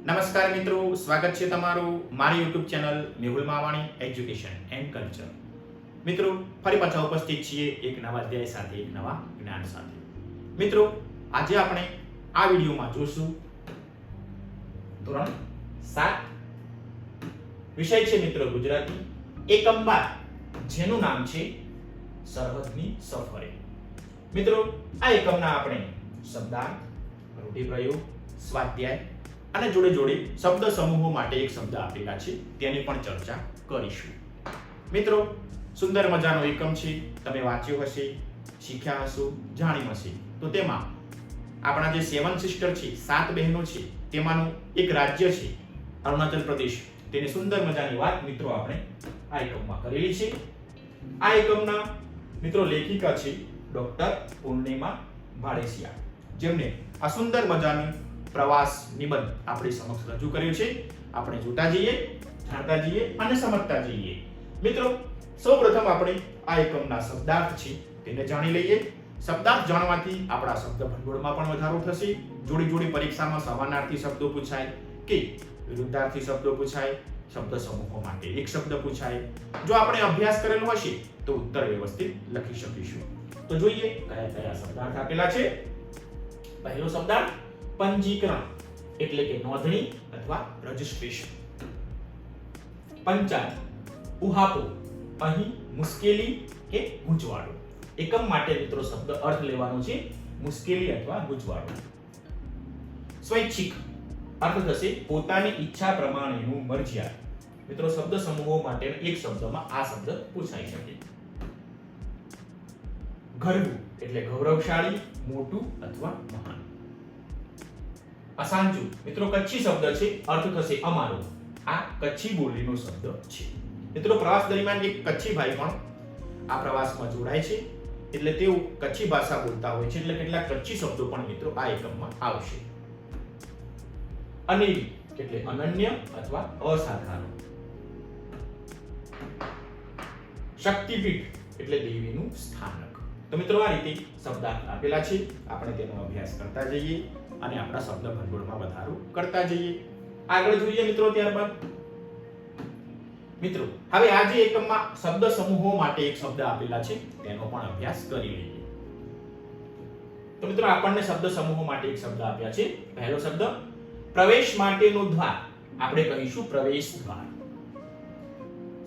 નમસ્કાર મિત્રો, સ્વાગત છે તમારું મારી YouTube channel Mehul Mavani education and culture. મિત્રો, ફરી પાછા ઉપસ્થિત છીએ એક નવા અધ્યાય સાથે, એક નવા જ્ઞાન સાથે. મિત્રો, આજે આપણે આ વિડીયોમાં જોશું ધોરણ 7 વિષય છે મિત્રો ગુજરાતી, એકમ 12 જેનું નામ છે સરહદની સફરે. મિત્રો, આ એકમના આપણે શબ્દાર્થ, રૂઢિપ્રયોગ, સ્વાધ્યાય અને જોડે જોડે શબ્દ સમૂહો માટે એક શબ્દ આપેલા છે તેની પણ ચર્ચા કરીશું. મિત્રો, સુંદર મજાનો એકમ છે, તમે વાંચ્યો હશે, શીખ્યા હશો, જાણ્યું હશે. તો તેમાં આપણા જે 7 સિસ્ટર છે, 7 બહેનો છે, તેમાંનું એક રાજ્ય છે અરુણાચલ પ્રદેશ. તેની સુંદર મજાની વાત મિત્રો આપણે આ એકમમાં કરેલી છે. આ એકમના મિત્રો લેખિકા છે ડોક્ટર પૂર્ણિમા ભાડેસિયા, જેમને આ સુંદર મજાની પ્રવાસ નિબંધ આપણી સમક્ષ રજૂ કર્યો છે. આપણે જોતા જઈએ, જાણતા જઈએ અને સમજતા જઈએ. મિત્રો, સૌપ્રથમ આપણે આ એકમના શબ્દાર્થ છે તેને જાણી લઈએ. શબ્દાર્થ જાણવાથી આપણા શબ્દ ભંડોળમાં પણ વધારો થશે. જોડી જોડી પરીક્ષામાં સમાનાર્થી શબ્દો પૂછાય કે વિરુદ્ધાર્થી શબ્દો પૂછાય, શબ્દ સમૂહો માટે એક શબ્દ પૂછાય. જો આપણે અભ્યાસ કરેલો હશે તો ઉત્તર વ્યવસ્થિત લખી શકીશું. તો જોઈએ કયા કયા શબ્દાર્થ આપેલા છે. પહેલો શબ્દાર્થ પંજીકરણ એટલે કે નોંધણી અથવા રજિસ્ટ્રેશન. પંચાલ ઉહાપો અહીં મુશ્કેલી કે ગૂંચવાડો. એકમ માટે મિત્રો શબ્દ અર્થ લેવાનો છે મુશ્કેલી અથવા ગૂંચવાડો. સ્વૈચ્છિક અર્થ થશે પોતાની ઈચ્છા પ્રમાણેનું મરજિયાત. મિત્રો, શબ્દ સમૂહો માટે એક શબ્દમાં આ શબ્દ પૂછાઈ શકે. ગર્વ એટલે ગૌરવશાળી, મોટું અથવા મહાન. અસાંજુ મિત્રો કચ્છી શબ્દ છે, અર્થ થશે અમારો. આ કચ્છી બોલીનો શબ્દ છે. મિત્રો, પ્રવાસ દરમિયાન એક કચ્છી ભાઈ પણ આ પ્રવાસમાં જોડાય છે, એટલે તેઓ કચ્છી ભાષા બોલતા હોય છે, એટલે કેટલાક કચ્છી શબ્દો પણ મિત્રો આ એકમમાં આવશે. અનેરી એટલે અનન્ય અથવા અસાધારણ. શક્તિપીઠ એટલે દેવીનું સ્થાનક. તો મિત્રો, આ રીતે શબ્દાર્થ આપેલા છે. આપણે તેનો અભ્યાસ કરતા જઈએ અને આપણા શબ્દ ભંડોળમાં વધારો કરતા જઈએ. આગળ જોઈએ મિત્રો. ત્યારબાદ મિત્રો, હવે આ જે એકમમાં શબ્દ સમૂહો માટે એક શબ્દ આપેલા છે તેનો પણ અભ્યાસ કરી લઈએ. તો મિત્રો, આપણને શબ્દ સમૂહો માટે એક શબ્દ આપ્યા છે. પહેલો શબ્દ પ્રવેશ માટેનું દ્વાર, આપણે કહીશું પ્રવેશ દ્વાર.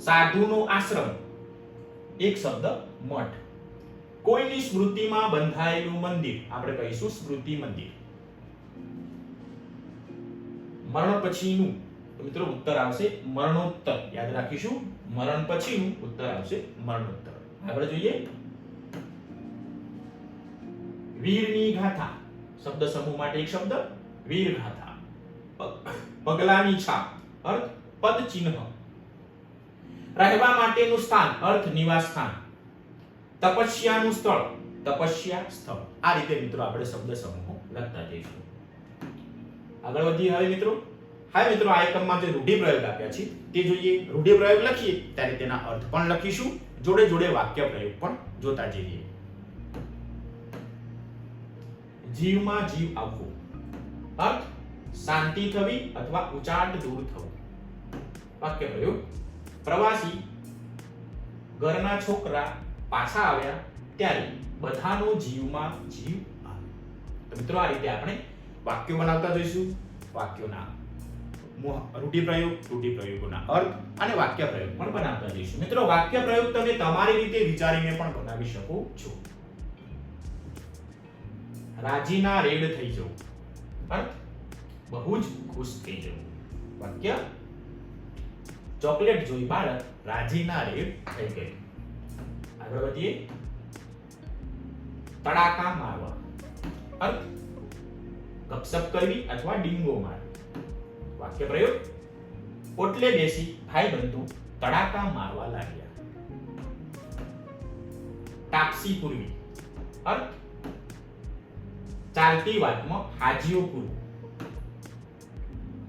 સાધુનો આશ્રમ, એક શબ્દ મઠ. કોઈની સ્મૃતિમાં બંધાયેલું મંદિર, આપણે કહીશું સ્મૃતિ મંદિર. મરણ પછીનું, તો મિત્રો ઉત્તર આવશે મરણોત્તર. યાદ રાખીશું, મરણ પછીનું ઉત્તર આવશે મરણોત્તર. આગળ જોઈએ. વીરની ગાથા, શબ્દ સમૂહ માટે એક શબ્દ વીર ગાથા. પગલાની છાપ, અર્થ પદ ચિહ્ન. રહેવા માટેનું સ્થાન, અર્થ નિવાસ સ્થાન. તપસ્યાનું સ્થળ, તપસ્યા સ્થળ. આ રીતે મિત્રો આપણે શબ્દ સમૂહો લખતા જઈશું. આગળ વધીએ હવે મિત્રો. આ એકમમાં જે રૂઢિપ્રયોગ આપ્યા છે તે જોઈએ. રૂઢિપ્રયોગ લખીએ ત્યારે તેના અર્થ પણ લખીશું, જોડે જોડે વાક્ય પ્રયોગ પણ જોતા જઈએ. જીવમાં જીવ આવવો, અર્થ શાંતિ થવી અથવા ઉચાટ દૂર થવું. વાક્ય પ્રયોગ પ્રવાસી ઘરના છોકરા પાછા આવ્યા ત્યારે બધાનો જીવમાં જીવ આવ્યો. તો મિત્રો, આ રીતે આપણે વાક્યો બનાવતા જઈશું. વાક્યોના રૂઢિપ્રયોગ, રૂઢિપ્રયોગોના અર્થ અને વાક્ય પ્રયોગ પણ બનાવતા જઈશું. મિત્રો, વાક્ય પ્રયોગ તમે તમારી રીતે વિચારીને પણ બનાવી શકો છો. રાજીના રેડ થઈ જવું, અર્થ બહુ જ ખુશ થઈ જવું. વાક્ય ચોકલેટ જોઈ બાળક રાજીના રેડ થઈ ગયું. આગળ વધીએ. તડાકા મારવા, અર્થ ગપસપ કરવી અથવા ડીંગો મારવી. વાક્ય પ્રયોગ ઓટલે બેસી ભાઈબંધુ તડાકા મારવા લાગ્યા. તાપસી પૂરવી, અર્થ ચાલતી વાતમાં હાજીઓ પૂરવું.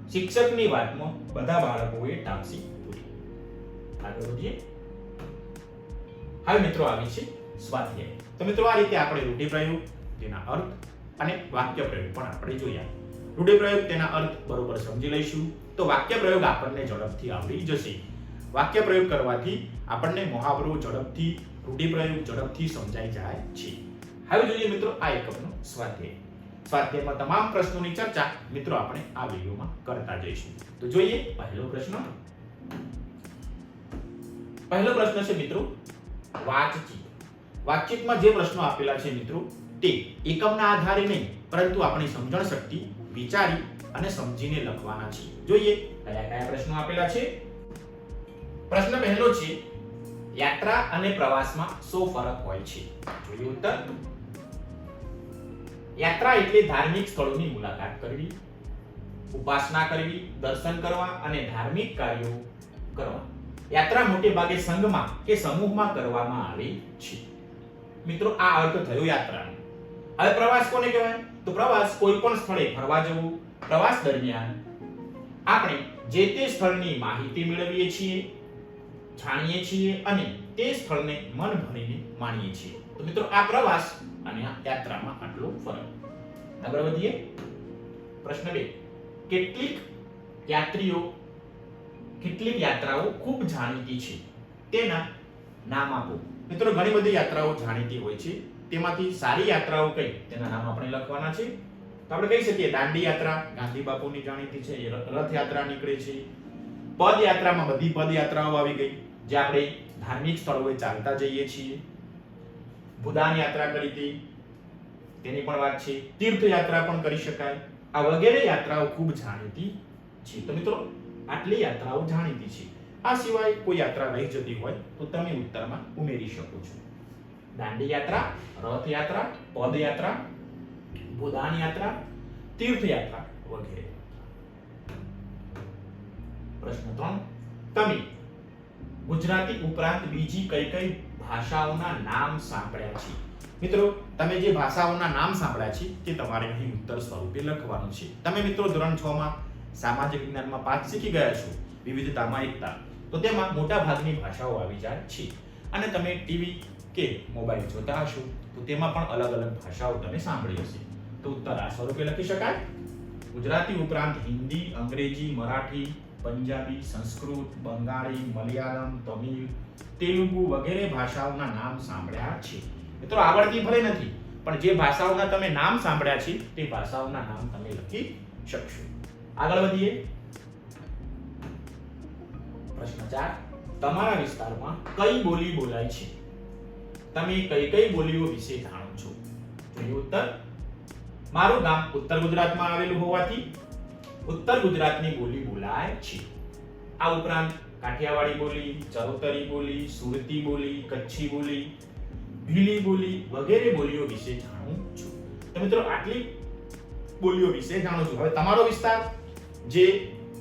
શિક્ષકની વાતમાં બધા બાળકોએ તાપસી પૂરી. આગળ વધીએ. હવે મિત્રો આવી છે સ્વાધ્યાય. તો મિત્રો, આ રીતે આપણે રૂઢિપ્રયોગ, તેના અર્થ અને વાક્ય પ્રયોગ પણ આપણે જોયા. રૂઢિપ્રયોગ તેના અર્થ બરોબર સમજી લઈશું તો વાક્ય પ્રયોગ આપણને ઝડપથી આવડી જશે. વાક્ય પ્રયોગ કરવાથી આપણને મુહાવરો ઝડપથી, રૂઢિપ્રયોગ ઝડપથી સમજાઈ જાય છે. હવે જોઈએ મિત્રો આ એકમનો સ્વાધ્યાય. સ્વાધ્યાયમાં તમામ પ્રશ્નોની ચર્ચા મિત્રો આપણે આ વિડિયોમાં કરતા જઈશું. તો જોઈએ પહેલો પ્રશ્ન. પહેલો પ્રશ્ન છે મિત્રો વાતચીત. વાતચીતમાં જે પ્રશ્નો આપેલા છે મિત્રો તે એકમના આધારે નહીં પરંતુ આપણી સમજણ શક્તિ વિચારી અને સમજીને લખવાના છે. જોઈએ કયા કયા પ્રશ્નો આપેલા છે. પ્રશ્ન પહેલો છે યાત્રા અને પ્રવાસમાં શું ફરક હોય છે. જોઈએ ઉત્તર. યાત્રા એટલે ધાર્મિક સ્થળોની મુલાકાત કરવી, ઉપાસના કરવી, દર્શન કરવા અને ધાર્મિક કાર્યો કરવા. યાત્રા મોટે ભાગે સંઘમાં કે સમૂહમાં કરવામાં આવે છે. મિત્રો આ અર્થ થયો યાત્રાનો. હવે પ્રવાસ કોને કહેવાય? તો પ્રવાસ કોઈ પણ સ્થળે ફરવા જવું. પ્રવાસ દરમિયાન આપણે જે તે સ્થળની માહિતી મેળવીએ છીએ, જાણીએ છીએ અને તે સ્થળને મન ભરીને માણીએ છીએ. તો મિત્રો આ પ્રવાસ અને આ યાત્રામાં આટલો ફરક. આગળ વધીએ. પ્રશ્ન 2. કેટલીક યાત્રાઓ ખૂબ જાણીતી છે, તેના નામ આપો. મિત્રો ઘણી બધી યાત્રાઓ જાણીતી હોય છે, તેમાંથી સારી યાત્રાઓ કઈ તેના નામ આપણે લખવાના છે. તો આપણે કહી શકીએ દાંડી યાત્રા ગાંધી બાપુની જાણીતી છે, રથયાત્રા નીકળે છે. પદયાત્રામાં બધી પદયાત્રાઓ આવી ગઈ જે આપણે ધાર્મિક સ્થળોએ ચાલતા જઈએ છીએ. ભૂદાન યાત્રા કરી હતી તેની પણ વાત છે. તીર્થયાત્રા પણ કરી શકાય. આ વગેરે યાત્રાઓ ખૂબ જાણીતી છે. તો મિત્રો આટલી યાત્રાઓ જાણીતી છે. આ સિવાય કોઈ યાત્રા રહી જતી હોય તો તમે ઉત્તરમાં ઉમેરી શકો છો. દાંડી યાત્રા, રથયાત્રા, પદયાત્રા, ભૂદાન યાત્રા, તીર્થયાત્રા વગેરે. પ્રશ્ન 3. તમે ગુજરાતી ઉપરાંત બીજી કઈ કઈ ભાષાઓના નામ સાંભળ્યા છે. મિત્રો તમે જે ભાષાઓના નામ સાંભળ્યા છે તે તમારે અહીં ઉત્તર સ્વરૂપે લખવાનું છે. તમે મિત્રો ધોરણ 6 માં સામાજિક વિજ્ઞાનમાં પાઠ શીખી ગયા છો વિવિધતામાં એકતા. તો તેમાં મોટા ભાગની ભાષાઓ આવી જાય છે અને તમે ટીવી કે મોબાઈલ જોતા હશો તો તેમાં પણ અલગ અલગ ભાષાઓ તમે સાંભળી હશે. તો ઉત્તર આ સ્વરૂપે લખી શકાય. ગુજરાતી ઉપરાંત હિન્દી, અંગ્રેજી, મરાઠી, પંજાબી, સંસ્કૃત, બંગાળી, મલયાલમ, તમિલ, તેલુગુ વગેરે ભાષાઓના નામ સાંભળ્યા છે. મિત્રો આવડતી ભલે નથી પણ જે ભાષાઓના તમે નામ સાંભળ્યા છે તે ભાષાઓના નામ તમે લખી શકશો. આગળ વધીએ. પ્રશ્ન 4. તમારા વિસ્તારમાં કઈ બોલી બોલાય છે? તમે કઈ કઈ બોલીઓ વિશે જાણો છો? જોઈએ ઉત્તર. મારું ગામ ઉત્તર ગુજરાતમાં આવેલું હોવાથી ઉત્તર ગુજરાતની બોલી બોલાય છે. આ ઉપરાંત કાઠિયાવાડી બોલી, ચરોતરી બોલી, સુરતી બોલી, કચ્છી બોલી, ભીલી બોલી વગેરે બોલીઓ વિશે જાણું છું. તો મિત્રો આટલી બોલીઓ વિશે જાણો છો. હવે તમારો વિસ્તાર, જે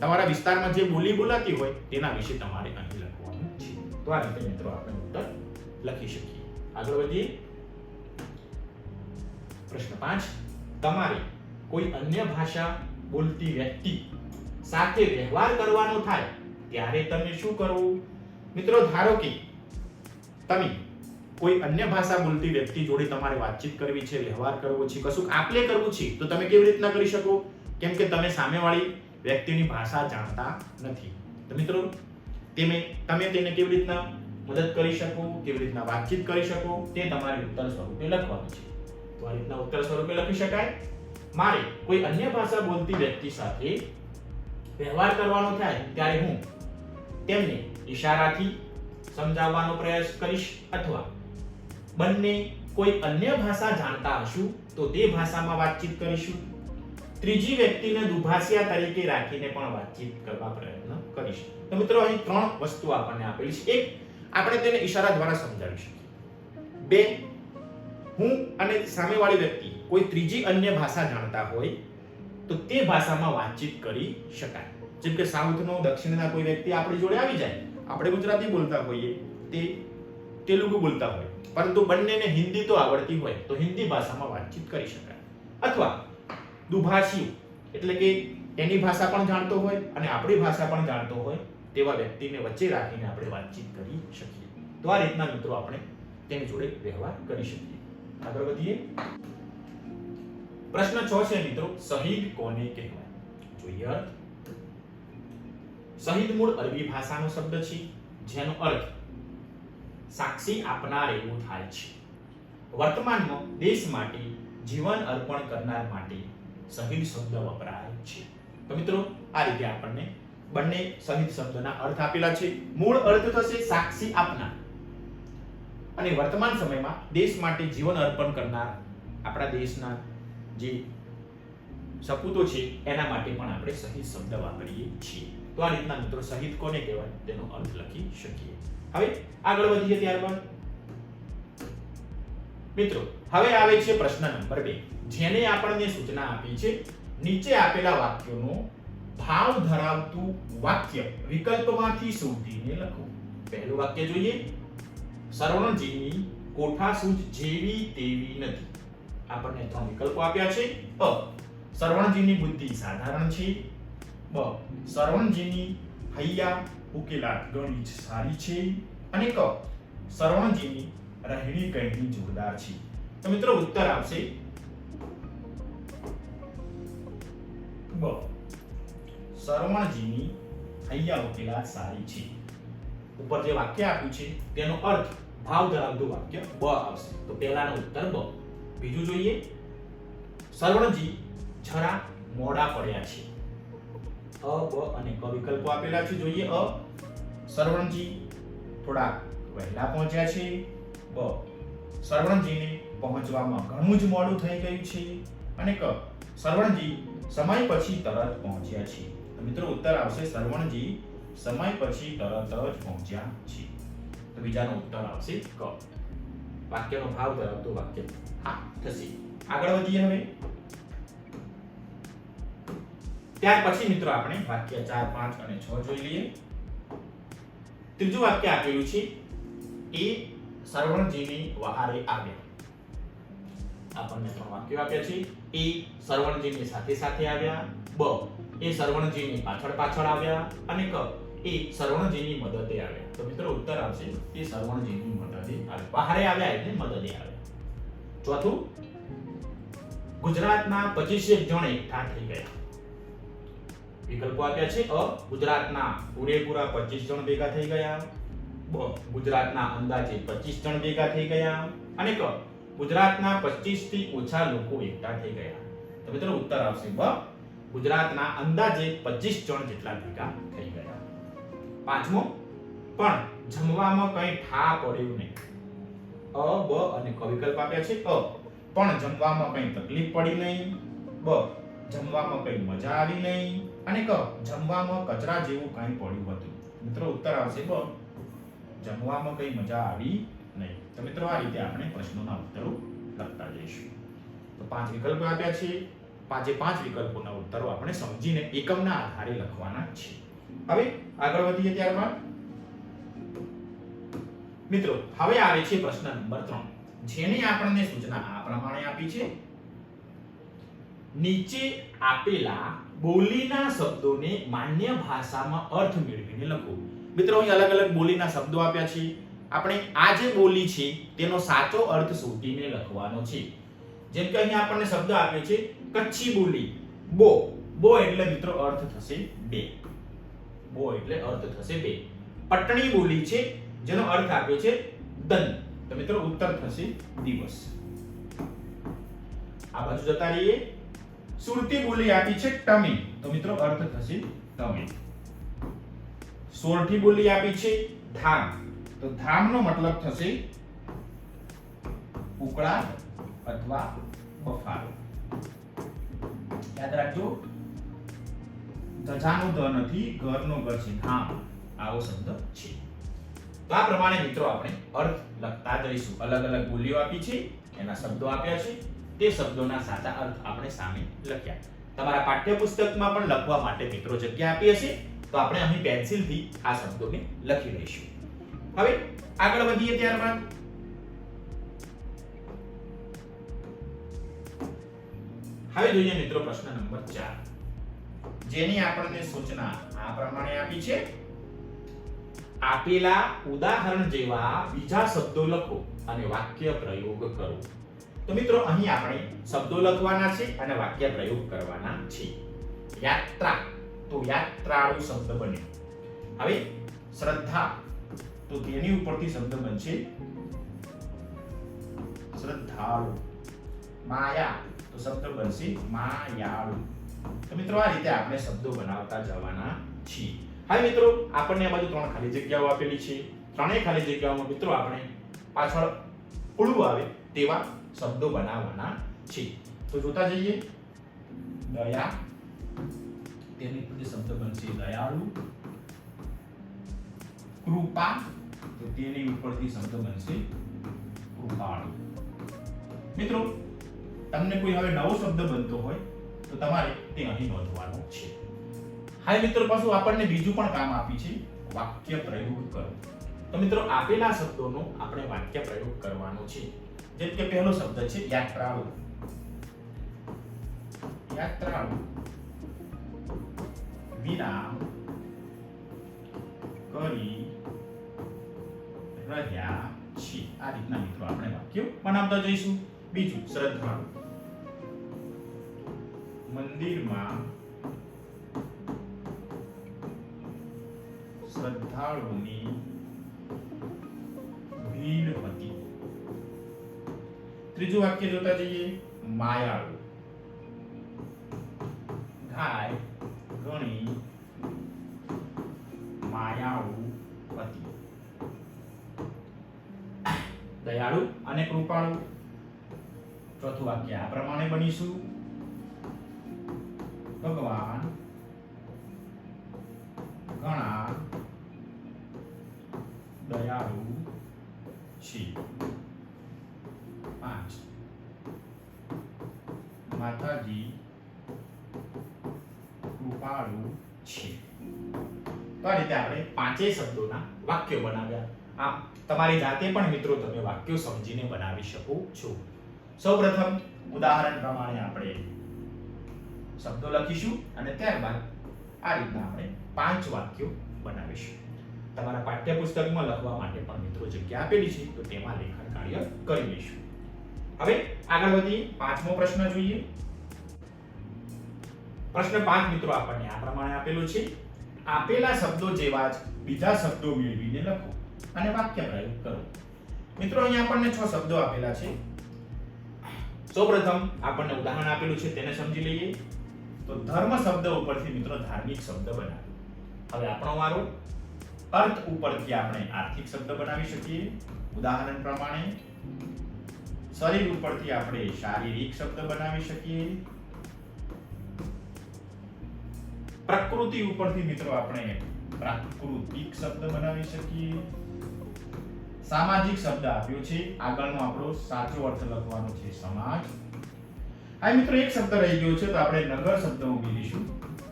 તમારા વિસ્તારમાં જે બોલી બોલાતી હોય તેના વિશે તમારે અહીં લખવાનું છે. તો આ રીતે મિત્રો આપણે ઉત્તર લખી શકીએ. આગળ વધીએ. પ્રશ્ન 5. તમારે કોઈ અન્ય ભાષા બોલતી વ્યક્તિ સાથે વ્યવહાર કરવાનો થાય ત્યારે તમે શું કરવું? મિત્રો ધારો કે તમે કોઈ અન્ય ભાષા બોલતી વ્યક્તિ જોડે તમારે વાતચીત કરવી છે, વ્યવહાર કરવો છે, કશું આપલે કરવું છે તો તમે કેવી રીતના કરી શકો? કેમ કે તમે સામેવાળી વ્યક્તિની ભાષા જાણતા નથી. તો મિત્રો તમે તેને કેવી રીતના મદદ કરી શકો, કેવી રીતના વાતચીત કરી શકો તે તમારે ઉત્તર સ્વરૂપે લખવાનું છે. તો આ રીતના ઉત્તર સ્વરૂપે લખી શકાય. મારે કોઈ અન્ય ભાષા બોલતી વ્યક્તિ સાથે વ્યવહાર કરવાનો થાય ત્યારે હું તેમને ઈશારાથી સમજાવવાનો પ્રયાસ કરીશ અથવા બંને કોઈ અન્ય ભાષા જાણતા હશું તો તે ભાષામાં વાતચીત કરીશું. ત્રીજી વ્યક્તિને દુભાષિયા તરીકે રાખીને પણ વાતચીત કરવા પ્રયત્ન કરીશ. તો મિત્રો અહીં 3 વસ્તુ આપણને આપેલી છે. એક, આપણે તેને ઈશારા દ્વારા સમજાવી શકીએ. 2, હું અને સામેવાળી વ્યક્તિ કોઈ ત્રીજી અન્ય ભાષા જાણતા હોય તો તે ભાષામાં વાતચીત કરી શકાય. જેમ કે સાઉથનો, દક્ષિણના કોઈ વ્યક્તિ આપણી જોડે આવી જાય, આપણે ગુજરાતી બોલતા હોઈએ, તે તેલુગુ બોલતા હોય, પરંતુ બંનેને હિન્દી તો આવડતી હોય તો હિન્દી ભાષામાં વાતચીત કરી શકાય. અથવા દુભાષી એટલે કે એની ભાષા પણ જાણતો હોય અને આપણી ભાષા પણ જાણતો હોય તેવા વ્યક્તિને વચ્ચે રાખીને આપણે વાતચીત કરી શકીએ. તો આ રીતના મિત્રો આપણે તેની જોડે વ્યવહાર કરી શકીએ. આગળ વધીએ. પ્રશ્ન 6 છે મિત્રો, શહીદ કોને કહેવાય? જોઈએ અર્થ. શહીદ મૂળ અરબી ભાષાનો શબ્દ છે જેનો અર્થ સાક્ષી આપનાર એવું થાય છે. વર્તમાનમાં દેશ માટે જીવન અર્પણ કરનાર માટે શહીદ શબ્દ વપરાય છે. તો મિત્રો આ રીતે આપણને બંને શહીદ શબ્દના અર્થ આપેલા છે. મૂળ અર્થ થશે સાક્ષી આપનાર અને વર્તમાન સમયમાં દેશ માટે જીવન અર્પણ કરનાર, આપણા દેશના જે સપૂતો છે એના માટે પણ આપણે શહીદ શબ્દ વાપરીએ છીએ. તો આ રીતના મિત્રો શહીદ કોને કહેવાય તેનો અર્થ લખી શકીએ. હવે આગળ વધીએ. ત્યારબાદ મિત્રો હવે આવે છે પ્રશ્ન નંબર 2, જેને આપણને સૂચના આપી છે નીચે આપેલા વાક્યોનો ભાવ ધરાવતું વાક્ય વિકલ્પમાંથી શોધીને લખો. પહેલું વાક્ય જોઈએ, સરવણજીની કોઠાસૂઝ જેવી તેવી નથી. આપણને 3 વિકલ્પો આપ્યા છે. અ, સરવણજીની બુદ્ધિ સાધારણ છે. બ, સરવણજીની હૈયા ઉકેલાત ગણિત સારી છે. અને ક, સરવણજીની રહેણી કહેણી જોરદાર છે. તો મિત્રો ઉત્તર આવશે બ, સરવણજીની હૈયા ઉકેલાત સારી છે. ઉપર જે વાક્ય આપ્યું છે તેનો અર્થ ભાવ ધરાવતું વાક્ય બ આવશે. તો પહેલાનો ઉત્તર બ. બીજું જોઈએ, સરવણજી જરા મોડા પડ્યા છે. અ, બ અને ક વિકલ્પો આપેલા છે. જોઈએ અ, સરવણજી થોડા વહેલા પહોંચ્યા છે. બ, સરવણજીને પહોંચવામાં ઘણું જ મોડું થઈ ગયું છે. અને ક, સરવણજી સમય પછી તરત પહોંચ્યા છે. તો મિત્રો ઉત્તર આવશે સરવણજી સમય પછી તરત જ પહોંચ્યા છે. તો બીજાનો ઉત્તર આવશે ક. વાક્યનો ભાવ ધરાવતું વાક્ય હા થશે. આગળ વધીએ. હવે ત્યાર પછી મિત્રો આપણે વાક્ય 4, 5 અને 6 જોઈ લઈએ. ત્રીજું વાક્ય આપેલું છે, એ સરવણજીની વહારે આવ્યા. આપણને 3 વાક્યો આપ્યા છે. એ સરવણજીની સાથે સાથે આવ્યા. બ, એ સરવણજીની પાછળ પાછળ આવ્યા. અને ક, એ સરવણજીની મદદે આવ્યા. તો મિત્રો ઉત્તર આવશે એ સરવણજીની મદદે આવ્યા. વહારે આવ્યા એટલે મદદે આવ્યા. ચોથું, ગુજરાતના 25 જણ એકઠા થઈ ગયા. વિકલ્પો આપ્યા છે. અ, ગુજરાતના પૂરેપૂરા 25 જણ ભેગા થઈ ગયા. બ, ગુજરાતના અંદાજે 25 જણ ભેગા થઈ ગયા. અને ક, ગુજરાતના 25 થી ઓછા લોકો એકઠા થઈ ગયા. તો મિત્રો ઉત્તર આવશે બ, ગુજરાતના અંદાજે 25 જણ જેટલા ભેગા થઈ ગયા. પાંચમો, પણ જમવામાં કંઈ ઠા પડ્યું નહીં. અ, બ અને ક વિકલ્પ આપ્યા છે. અ, પણ જમવામાં કંઈ તકલીફ પડી નહીં. બ, જમવામાં કંઈ મજા આવી નહીં. અને ક, જમવામાં કચરા જેવું કંઈ પડ્યું હતું. મિત્રો ઉત્તર આવશે બ, જમવામાં કંઈ મજા આવી નહીં. તો મિત્રો આ રીતે આપણે પ્રશ્નોના ઉત્તરો લખતા જઈશું. તો 5 વિકલ્પો આપ્યા છે. 5 વિકલ્પોના ઉત્તરો આપણે સમજીને એકમના આધારે લખવાના છે. હવે આગળ વધીએ. ત્યારબાદ મિત્રો હવે આવે છે પ્રશ્ન નંબર 3, જેની આપણને સૂચના આ પ્રમાણે આપી છે, નીચે આપેલા બોલીના શબ્દોને માન્ય ભાષામાં અર્થ મેળવીને લખો. મિત્રો અહીં અલગ અલગ બોલીના શબ્દો આપ્યા છે. આપણે આ જે બોલી છે તેનો સાચો અર્થ શોધીને લખવાનો છે. જેમ કે અહીં આપણને શબ્દ આપ્યો છે કચ્છી બોલી બો. બો એટલે મિત્રો અર્થ થશે બે. બો એટલે અર્થ થશે બે. પટણી બોલી છે જેનો અર્થ આપ્યો છે દન. તો મિત્રો ઉત્તર થશે દિવસ. આ બાજુ જતા રહીએ. સુરતી બોલી આપી છે ટમી. તો મિત્રો અર્થ થશે તમે. સોરઠી બોલી આપી છે ધામ. તો ધામનો મતલબ થશે ઉકળા અથવા બફારો. યાદ રાખજો, ધજાનો ધ નથી, ઘરનો ઘર છે, ધામ આવો શબ્દ છે. તો આ પ્રમાણે મિત્રો આપણે અર્થ લખતા જઈશું. અલગ અલગ બોલીઓ આપી છે, એના શબ્દો આપ્યા છે, તે શબ્દોના સાચા અર્થ આપણે સામે લખ્યા. તમારા પાઠ્યપુસ્તકમાં પણ લખવા માટે મિત્રો જગ્યા આપી હશે, તો આપણે અહીં પેન્સિલથી આ શબ્દોને લખી લઈશું. હવે આગળ વધીએ. ત્યારબાદ હવે જોઈએ મિત્રો પ્રશ્ન નંબર 4, જેની આપણને સૂચના આ પ્રમાણે આપી છે, આપેલા ઉદાહરણ જેવા બીજા શબ્દો લખો અને વાક્ય પ્રયોગ કરો. તો મિત્રો અહીં આપણે શબ્દો લખવાના છે અને વાક્ય પ્રયોગ કરવાના છે. યાત્રા, તો યાત્રાળુ શબ્દ બને. હવે શ્રદ્ધા, તો તેની ઉપરથી શબ્દ બનશે શ્રદ્ધાળુ. માયા, તો શબ્દ બનશે માયાળુ. તો મિત્રો આ રીતે આપણે શબ્દો બનાવતા જવાના છીએ. હવે મિત્રો આપણને આ બાજુ 3 ખાલી જગ્યાઓ આપેલી છે. ત્રણેય ખાલી જગ્યાઓમાં મિત્રો આપણે પાછળ ઓળું આવે તેવા શબ્દો બનાવવાના છે. તો જોતા જઈએ. દયા, તેની ઉપરથી શબ્દ બનશે દયાળુ. કૃપા, તો તેની ઉપરથી શબ્દ બનશે કૃપાળુ. મિત્રો તમને કોઈ હવે નવો શબ્દ બનતો હોય તો તમારે તે અહીં નોંધવાનો છે. હવે મિત્રો પાછું આપણને બીજું પણ કામ આપી છે, વાક્ય પ્રયોગ કરો. તો મિત્રો આપેલા શબ્દોનો આપણે વાક્ય પ્રયોગ કરવાનો છે. જેમ કે પહેલો શબ્દ છે યાત્રાળુ. યાત્રાળુ વિરામ કરી રહ્યા છીએ. આ રીતના મિત્રો આપણે વાક્ય બનાવતા જઈશું. બીજું શ્રદ્ધાળુ. મંદિરમાં શ્રદ્ધાળુની ભીડ હતી. ત્રીજું વાક્ય જોતા જઈએ. માયાળુ. ગાય ઘણી માયાળુ હતી. દયાળુ અને કૃપાળુ. ચોથું વાક્ય આ પ્રમાણે બનીશું. ભગવાન ઘણા દયાળુ છે. 5 માતાજી કૃપાળુ છે. તો આ રીતે આપણે 5 શબ્દોના વાક્યો બનાવ્યા. આ તમારી જાતે પણ મિત્રો તમે વાક્યો સમજીને બનાવી શકો છો. સૌપ્રથમ ઉદાહરણ પ્રમાણે આપણે શબ્દો લખીશું અને ત્યારબાદ આ રીતના આપણે 5 વાક્યો બનાવીશું. તમારા પાઠ્યપુસ્તકમાં લખવા માટે પણ મિત્રો જગ્યા આપેલી છે, તો તેમાં લેખન કાર્ય કરી લઈશું. હવે આગળ વધીએ. 5મો પ્રશ્ન જોઈએ. પ્રશ્ન 5 મિત્રો આપણને આ પ્રમાણે આપેલો છે. આપેલા શબ્દો જેવા જ બીજા શબ્દો મેળવીને લખો અને વાક્ય પ્રયોગ કરો. મિત્રો અહીં આપણને 6 શબ્દો આપેલા છે. સૌપ્રથમ આપણને ઉદાહરણ આપેલું છે, તેને સમજી લઈએ. તો ધર્મ શબ્દ ઉપરથી મિત્રો ધાર્મિક શબ્દ બનાવ્યો. હવે આપણો વારો. અર્થ ઉપરથી આપણે આર્થિક શબ્દ બનાવી શકીએ. ઉદાહરણ પ્રમાણે શરીર ઉપરથી આપણે શારીરિક શબ્દ બનાવી શકીએ. પ્રકૃતિ ઉપરથી મિત્રો આપણે પ્રાકૃતિક શબ્દ બનાવી શકીએ. સામાજિક શબ્દ આપ્યો છે, આગળનો આપણો સાચો અર્થ લખવાનો છે સમાજ. આ મિત્રો એક શબ્દ રહી ગયો છે, તો આપણે નગર શબ્દ ઉમેરીશું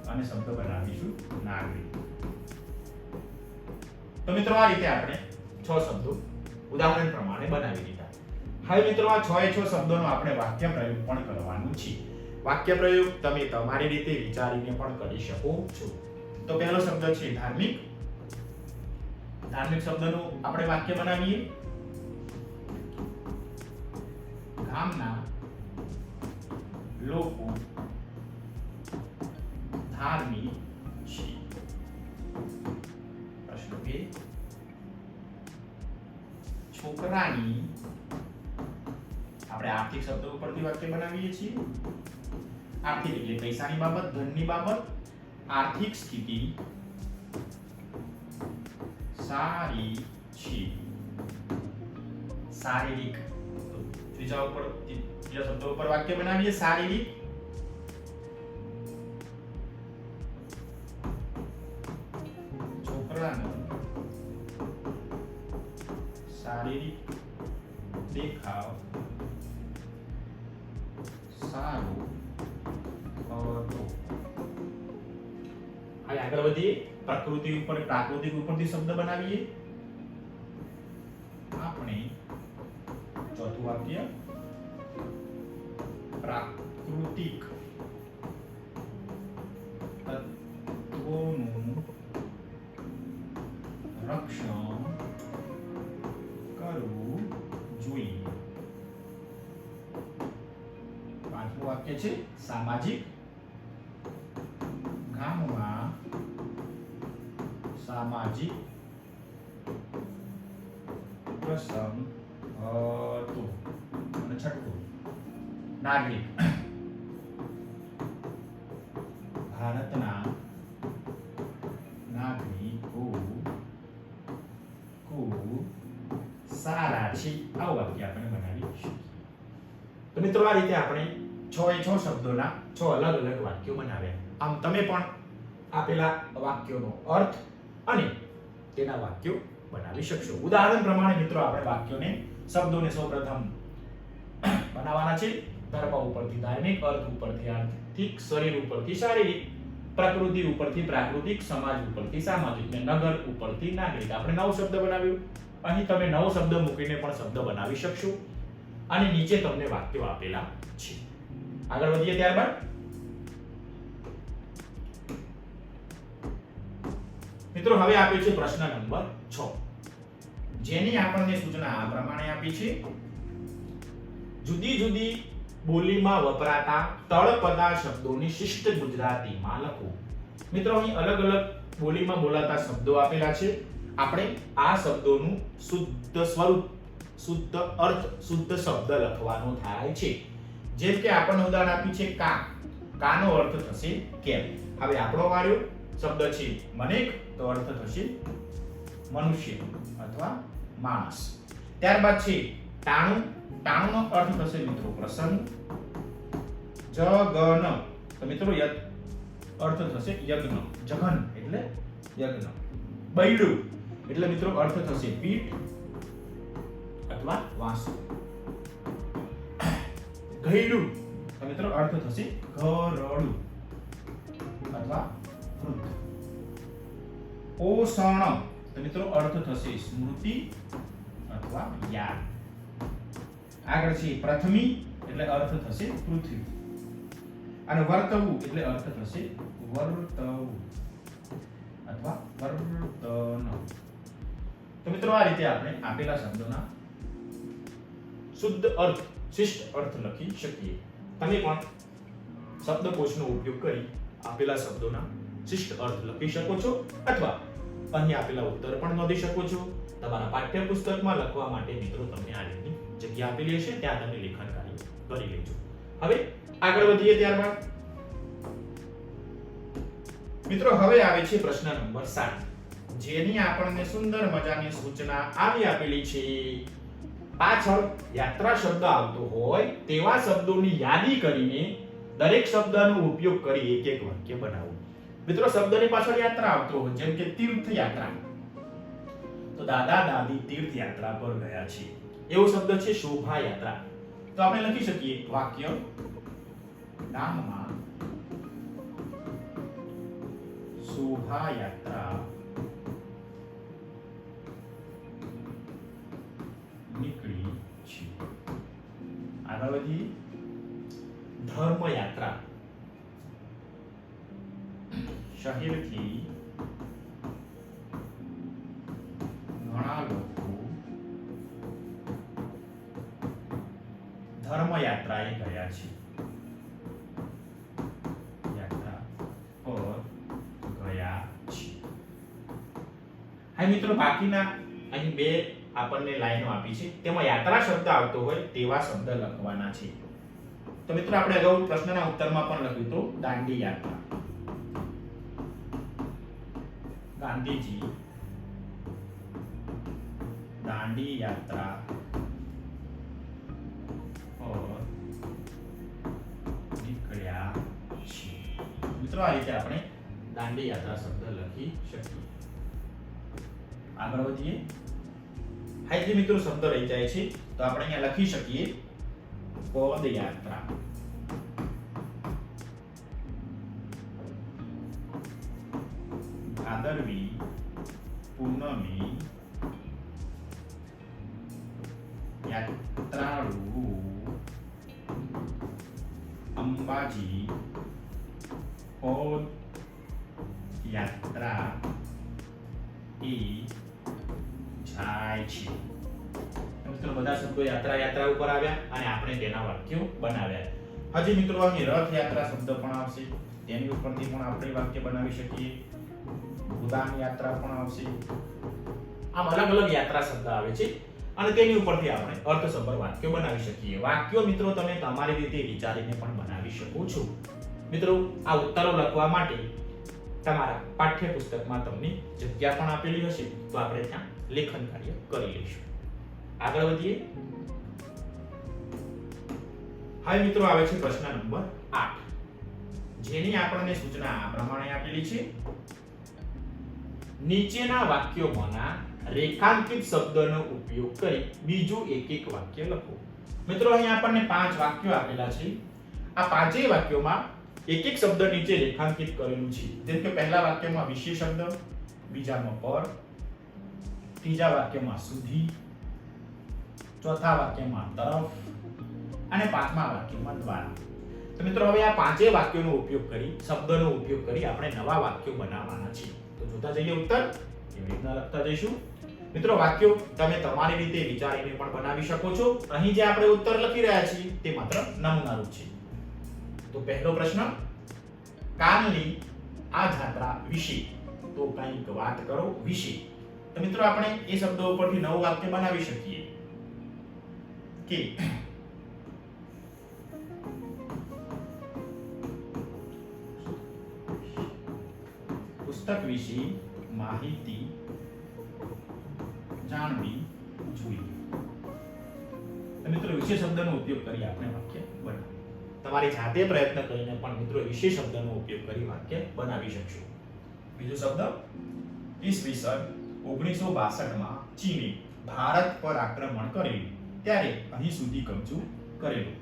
અને શબ્દ બનાવીશું નાગરિક. તો મિત્રો આ રીતે આપણે 6 શબ્દો ઉદાહરણ પ્રમાણે બનાવી દીધા. હવે મિત્રો આ 6 શબ્દોનો આપણે વાક્ય પ્રયોગ પણ કરવાનું છે. વાક્ય પ્રયોગ તમે તમારી રીતે વિચારીને પણ કરી શકો છો. તો પહેલો શબ્દ છે ધાર્મિક. ધાર્મિક શબ્દનું આપણે વાક્ય બનાવીએ. ગામના લોકો ધાર્મિક છે. પ્રશ્ન 2. છોકરાની, આપણે આર્થિક શબ્દ ઉપરથી વાક્ય બનાવીએ છીએ. આર્થિક એટલે પૈસાની બાબત, ધનની બાબત. આર્થિક સ્થિતિ સારી છે. શારીરિક, ત્રીજા શબ્દ ઉપર વાક્ય બનાવીએ. શારીરિક. છોકરાનો શારીરિક દેખાવ સારો હતો. હવે આગળ વધીએ. પ્રકૃતિ ઉપર પ્રાકૃતિક ઉપરથી શબ્દ બનાવીએ આપણે. ચોથું વાક્ય પ્રાકૃતિક તત્વોનું રક્ષણ કરવું જોઈએ. છે સામાજિક, ગામમાં સામાજિક પ્રસંગ હતો. અને છઠ્ઠું નાગરિક, ભારતના નાગરિકો ખૂબ સારા છે. આવું વાક્ય આપણે બનાવી શકીએ. તો મિત્રો આ રીતે આપણે 6 શબ્દોના 6 અલગ અલગ વાક્યો બનાવ્યા. આમ તમે પણ આપેલા વાક્યોનો અર્થ અને તેના વાક્યો બનાવી શકશો. ઉદાહરણ પ્રમાણે મિત્રો આપણે વાક્યોને શબ્દોને સૌપ્રથમ બનાવવાના છે. ધર્મ ઉપરથી ધાર્મિક, અર્થ ઉપરથી આર્થિક, શરીર ઉપરથી શારીરિક, પ્રકૃતિ ઉપરથી પ્રાકૃતિક, સમાજ ઉપરથી સામાજિક ને નગર ઉપરથી નાગરિક. આપણે 9 શબ્દ બનાવ્યું. અહીં તમે 9 શબ્દ મૂકીને પણ શબ્દ બનાવી શકશો અને નીચે તમને વાક્યો આપેલા છે. આગળ વધીએ ત્યારબાદ મિત્રો હવે આપ્યો છે પ્રશ્ન નંબર 6, જેની આપણને સૂચના આ પ્રમાણે આપી છે. જુદી જુદી બોલીમાં વપરાતા તળપદા શબ્દોની શિષ્ટ ગુજરાતીમાં લખો. મિત્રો અહીં અલગ અલગ બોલીમાં બોલાતા શબ્દો આપેલા છે. આપણે આ શબ્દોનું શુદ્ધ સ્વરૂપ, શુદ્ધ અર્થ, શુદ્ધ શબ્દ લખવાનો થાય છે. જેમ કે આપણને ઉદાહરણ આપ્યું છે કા. કાનો અર્થ થશે કેમ. હવે આપણો વાળ્યો શબ્દ છે મનેક, તો અર્થ થશે મનુષ્ય અથવા માણસ. ત્યારબાદ છે ટાણું. ટાણુંનો અર્થ થશે મિત્રો પ્રસંગ. જગન, તો મિત્રો અર્થ થશે યજ્ઞ. જગન એટલે યજ્ઞ. બૈડું એટલે મિત્રો અર્થ થશે પીઠ અથવા વાંસુ. ઘઈડું તો મિત્રો અર્થ થશે ઘરડું અથવા વૃદ્ધ. ઓસણ તો મિત્રો અર્થ થશે સ્મૃતિ અથવા યાદ. આગળ છે પ્રથમી એટલે અર્થ થશે પૃથ્વી. અને વર્તવું એટલે અર્થ થશે વર્તવું અથવા વર્તન. તો મિત્રો આ રીતે આપણે આપેલા શબ્દોના શુદ્ધ અર્થ, શિષ્ટ અર્થ લખી શકીએ. તમે પણ શબ્દકોશનો ઉપયોગ કરી આપેલા શબ્દોના શિષ્ટ અર્થ લખી શકો છો અથવા અહીં આપેલા ઉત્તર પણ નોંધી શકો છો. તમારા પાઠ્યપુસ્તકમાં લખવા માટે મિત્રો તમને આ રીતની જગ્યા આપેલી હશે, ત્યાં તમે લેખન કાર્ય કરી લેજો. હવે આગળ વધીએ ત્યારબાદ મિત્રો હવે આવે છે પ્રશ્ન નંબર 7, જેની આપણને સુંદર મજાની સૂચના આવી આપેલી છે. પાછળ યાત્રા શબ્દ આવતો હોય તેવા શબ્દોની યાદી કરીને દરેક શબ્દનો ઉપયોગ કરી એક એક વાક્ય બનાવો. મિત્રો શબ્દની પાછળ યાત્રા આવતો હોય, જેમ કે તીર્થ યાત્રા, તો દાદા દાદી તીર્થ યાત્રા પર ગયા છે. એવો શબ્દ છે શોભા યાત્રા. તો આપણે લખી શકીએ વાક્ય ગામમાં શોભા યાત્રા નીકળી છે. આગળ વધીએ ધર્મ યાત્રા. શહેરથી ઘણા લોકો ધર્મ યાત્રાએ ગયા છે. યાત્રા પર ગયા છે. હા મિત્રો, બાકીના અહીં 2 આપણને લાઈનો આપી છે, તેમાં યાત્રા શબ્દ આવતો હોય તેવા શબ્દ લખવાના છે. તો મિત્રો આપણે અગાઉ પ્રશ્નના ઉત્તરમાં પણ લખ્યું તો દાંડી યાત્રા. ગાંધીજી દાંડી યાત્રા પર નીકળ્યા છે. મિત્રો આ રીતે આપણે દાંડી યાત્રા શબ્દ લખી શકીએ. આગળ વધીએ. હાઈ મિત્રો શબ્દ રહી જાય છે, તો આપણે અહીંયા લખી શકીએ પદયાત્રા. ભાદરવી પૂનમી યાત્રાળુ અંબાજી પદયાત્રા એ જાય છે. મિત્રો બધા શબ્દો યાત્રા યાત્રા ઉપર આવ્યા અને આપણે તેના વાક્યો બનાવ્યા. હજી મિત્રો અહીં રથયાત્રા શબ્દ પણ આવશે, તેની ઉપરથી પણ આપણે વાક્ય બનાવી શકીએ. ભૂદાન યાત્રા પણ આવશે. આમ અલગ અલગ યાત્રા શબ્દ આવે છે અને તેની ઉપરથી આપણે અર્થસભર વાક્યો બનાવી શકીએ. વાક્યો મિત્રો તમે તમારી રીતે વિચારીને પણ બનાવી શકો છો. મિત્રો આ ઉત્તરો લખવા માટે તમારા પાઠ્યપુસ્તકમાં તમને જગ્યા પણ આપેલી હશે, તો આપણે ત્યાં લેખન કાર્ય કરી લઈશું. આગળ વધીએ. હવે મિત્રો આવે છે પ્રશ્ન નંબર 8, જેની આપણને સૂચના આ પ્રમાણે આપેલી છે. નીચેના વાક્યોમાંના રેખાંકિત શબ્દનો ઉપયોગ કરી બીજું એક વાક્ય લખો. મિત્રો અહીં આપણને 5 વાક્યો આપેલા છે. આ પાંચેય વાક્યોમાં એક શબ્દ નીચે રેખાંકિત કરેલું છે. જેમ કે પહેલા વાક્યમાં વિશે શબ્દ, બીજામાં પર, ત્રીજા વાક્યમાં સુધી, ચોથા વાક્યમાં તરફ અને પાંચમા વાક્યમાં દ્વારા. તો મિત્રો હવે આ પાંચેય વાક્યોનો ઉપયોગ કરી, શબ્દનો ઉપયોગ કરી આપણે નવા વાક્યો બનાવવાના છે. તો જોતા જઈએ ઉત્તર કેવી રીતના લખતા જઈશું. મિત્રો વાક્યો તમે તમારી રીતે વિચારીને પણ બનાવી શકો છો. અહીં જે આપણે ઉત્તર લખી રહ્યા છીએ તે માત્ર નમૂનારૂપ છે. તો પહેલો પ્રશ્ન, કાલની આ જાત્રા વિશે તો કંઈક વાત કરો વિશે. તો મિત્રો આપણે એ શબ્દો ઉપરથી નવું વાક્ય બનાવી શકીએ કે પુસ્તક વિશે માહિતી જાણવી જોઈએ. તો મિત્રો વિશે શબ્દનો ઉપયોગ કરી આપણે વાક્ય બનાવીએ. તમારી જાતે પ્રયત્ન કરીને પણ મિત્રો વિશે શબ્દનો ઉપયોગ કરી વાક્ય બનાવી શકશો. બીજો શબ્દ, ઈસવીસન 1962 માં ચીને ભારત પર આક્રમણ કરેલું ત્યારે અહીં સુધી કબજો કરેલો.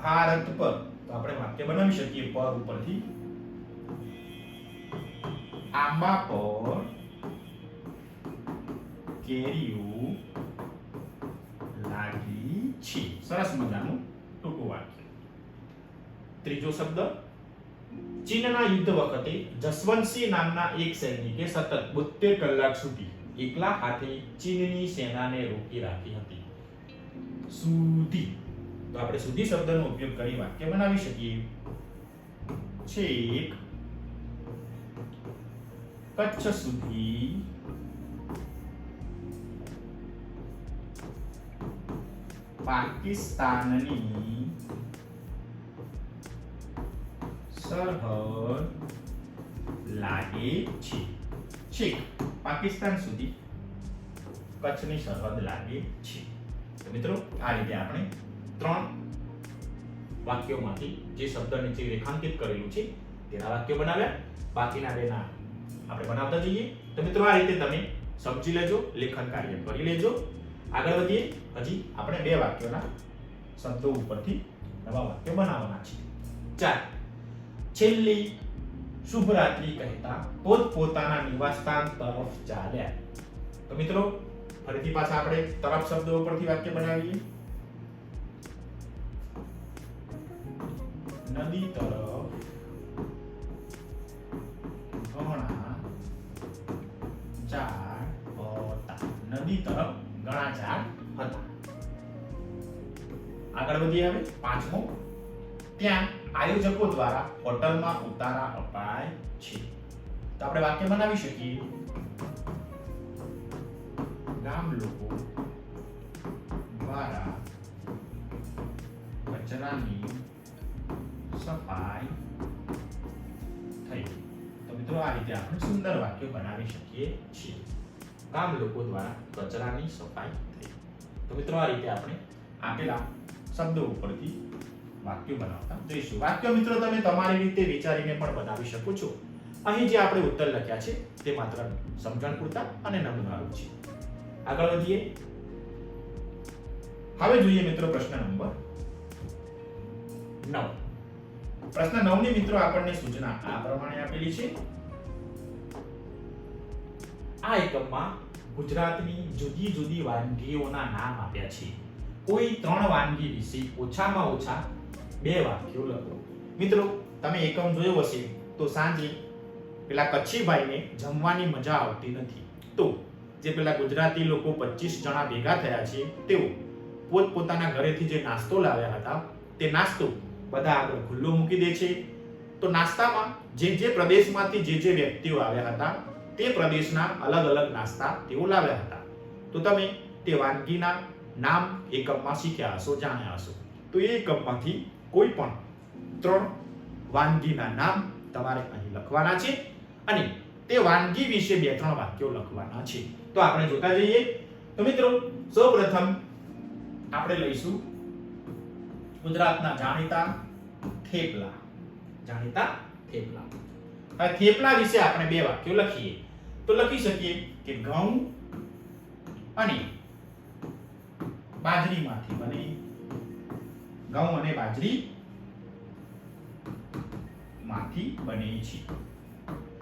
ભારત પર તો આપણે વાક્ય બનાવી શકીએ પર ઉપરથી. આંબા પર કેરીઓ લાગી છે. સરસ મજાનું ટૂંકું વાક્ય. ત્રીજો શબ્દ, ચીનના યુદ્ધ વખતે જસવંતસિંહ નામના એક સૈનિકે સતત 72 કલાક સુધી એકલા હાથે ચીનની સેનાને રોકી રાખી હતી. સુધી તો આપણે સુધી શબ્દનો ઉપયોગ કરી વાક્ય બનાવી શકીએ. છેક કચ્છ સુધી પાકિસ્તાનની સરહદ લાગે છે. છેક પાકિસ્તાન સુધી કચ્છની સરહદ લાગે છે. તો મિત્રો આ રીતે આપણે 3 વાક્યોમાંથી જે શબ્દ નીચે રેખાંકિત કરેલું છે તેના વાક્યો બનાવ્યા. બાકીના બેના આપણે બનાવતા જઈએ. તો મિત્રો આ રીતે તમે સમજી લેજો, લેખન કાર્ય કરી લેજો. આગળ વધીએ. હજી આપણે 2 વાક્યોના શબ્દો ઉપરથી નવા વાક્યો બનાવવાના છે. 4, છેલ્લી શુભરાત્રી કહેતા પોતપોતાના નિવાસસ્થાન તરફ ચાલ્યા. તો મિત્રો ફરીથી પાછા આપણે તરફ શબ્દો ઉપરથી વાક્ય બનાવીએ. નદી તરફ ઘણા ઝાડ હતા. નદી તરફ ઘણા ઝાડ હતા. આગળ વધીએ. હવે 5મો, ત્યાં આયોજકો દ્વારા હોટલમાં ઉતારા અપાય છે. તો આપણે વાક્ય બનાવી શકીએ. ગામ લોકો દ્વારા કચરાની સફાઈ થઈ. તો મિત્રો આ રીતે આપણે સુંદર વાક્ય બનાવી શકીએ છીએ. ગામ લોકો દ્વારા કચરાની સફાઈ થઈ. તો મિત્રો આ રીતે આપણે આપેલા શબ્દો ઉપરથી વાક્યો બનાવતા જઈશું. વાક્ય મિત્રો તમે તમારી રીતે વિચારીને પણ બનાવી શકો છો. અહીં જે આપણે ઉત્તર લખ્યા છે તે માત્ર સમજણ પૂરતા અને નમૂનારૂપ છે. આગળ વધીએ. હવે જોઈએ મિત્રો પ્રશ્ન નંબર 9. પ્રશ્ન 9 ની મિત્રો આપણને સૂચના આ પ્રમાણે આપેલી છે. આ એકમમાં ગુજરાતની જુદી જુદી વાનગીઓના નામ આપ્યા છે. કોઈ 3 વાનગી વિશે ઓછામાં ઓછા 2 વાક્યો લખો. મિત્રો તમે એકમ જોયો હશે તો સાંજે પેલા કચ્છીભાઈને જમવાની મજા આવતી નથી. તો જે પેલા ગુજરાતી લોકો 25 જણા ભેગા થયા છે તેઓ પોતપોતાના ઘરેથી જે નાસ્તો લાવ્યા હતા તે નાસ્તો બધા આગળ ખુલ્લું મૂકી દે છે. તો નાસ્તામાં જે પ્રદેશમાંથી જે વ્યક્તિઓ આવ્યા હતા તે પ્રદેશના અલગ અલગ નાસ્તા તેઓ લાવ્યા હતા. તો તમે તે વાનગીના નામ એકમમાં શીખ્યા હશો, જાણ્યા હશો. તો એ એકમમાંથી કોઈ પણ 3 વાનગીના નામ તમારે અહીં લખવાના છે અને તે વાનગી વિશે 2-3 વાક્યો લખવાના છે. તો આપણે જોતા જઈએ. તો મિત્રો સૌપ્રથમ આપણે લઈશું ગુજરાતના જાણીતા થેપલા. હવે થેપલા વિશે આપણે 2 વાક્યો લખીએ. તો લખી શકીએ કે ઘઉં અને બાજરીમાંથી બને. ઘઉં અને બાજરી માંથી બને છે.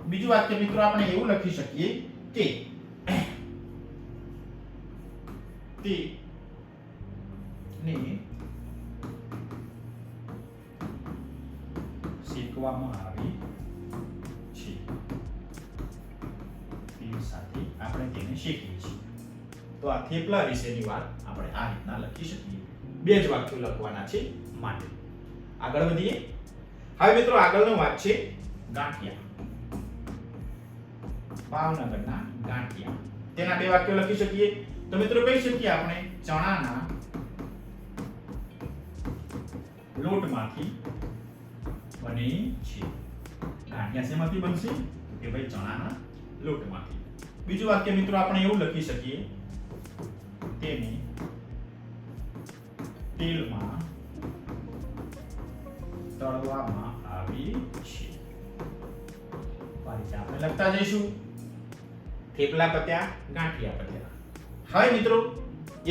બીજું વાક્ય મિત્રો આપણે એવું લખી શકીએ કે તે ને શેકવામાં આવે છે. તેલ સાથે આપણે તેને શેકીએ છીએ. તો આ થેપલા વિશેની વાત આપણે આ રીતના લખી શકીએ. 2 જ વાક્યો લખવાના છે માટે. આગળ વધીએ. હવે મિત્રો આગળનો વાત છે ગાંઠિયા. ભાવનગરના ગાંઠિયા. તેના 2 વાક્યો લખી શકીએ. તો મિત્રો કહી શકીએ આપણે ચણાના લોટમાંથી બને છે. ગાંઠિયા શેમાંથી બનશે? કે ભાઈ ચણાના લોટમાંથી. બીજું વાક્ય મિત્રો આપણે એવું લખી શકીએ તેને તેલમાં તળવામાં આવે છે. આપણે લખતા જઈશું. થેપલા પત્યા, ગાંઠિયા પત્યા. હવે મિત્રો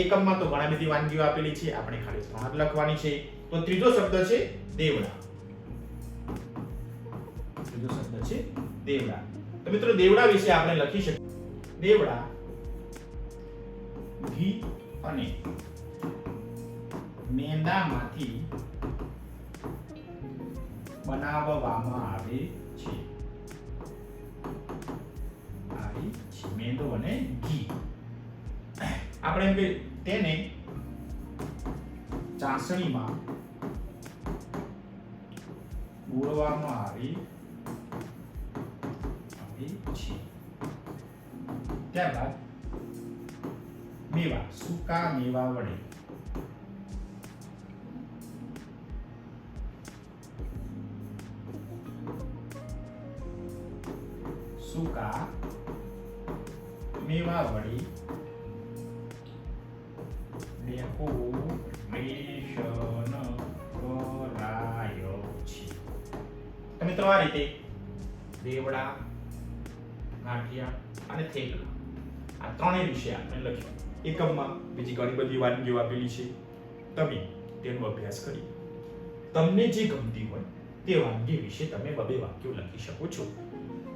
એકમમાં તો ઘણી બધી વાનગીઓ આપેલી છે, આપણે ખાલી 3 જ લખવાની છે. તો ત્રીજો શબ્દ છે દેવડા. તો મિત્રો દેવડા વિશે આપણે લખી શકીએ. દેવડા ઘી અને મેંદામાંથી બનાવવામાં આવે છે. મેંદો અને ઘી. આપણે તેને ચાસણીમાં બોળવામાં આવે છે. ત્યારબાદ મેવા, સૂકા મેવા વડે ડેકોરેશન કરાયો છે. તો મિત્રો આ રીતે દેવડા, ગાંઠિયા અને થેપલા આ ત્રણેય વિશે આપણે લખ્યું. એકમમાં બીજી ઘણી બધી વાનગીઓ આપેલી છે. તમે તેનો અભ્યાસ કરી તમને જે ગમતી હોય તે વાનગી વિશે તમે 2 વાક્યો લખી શકો છો.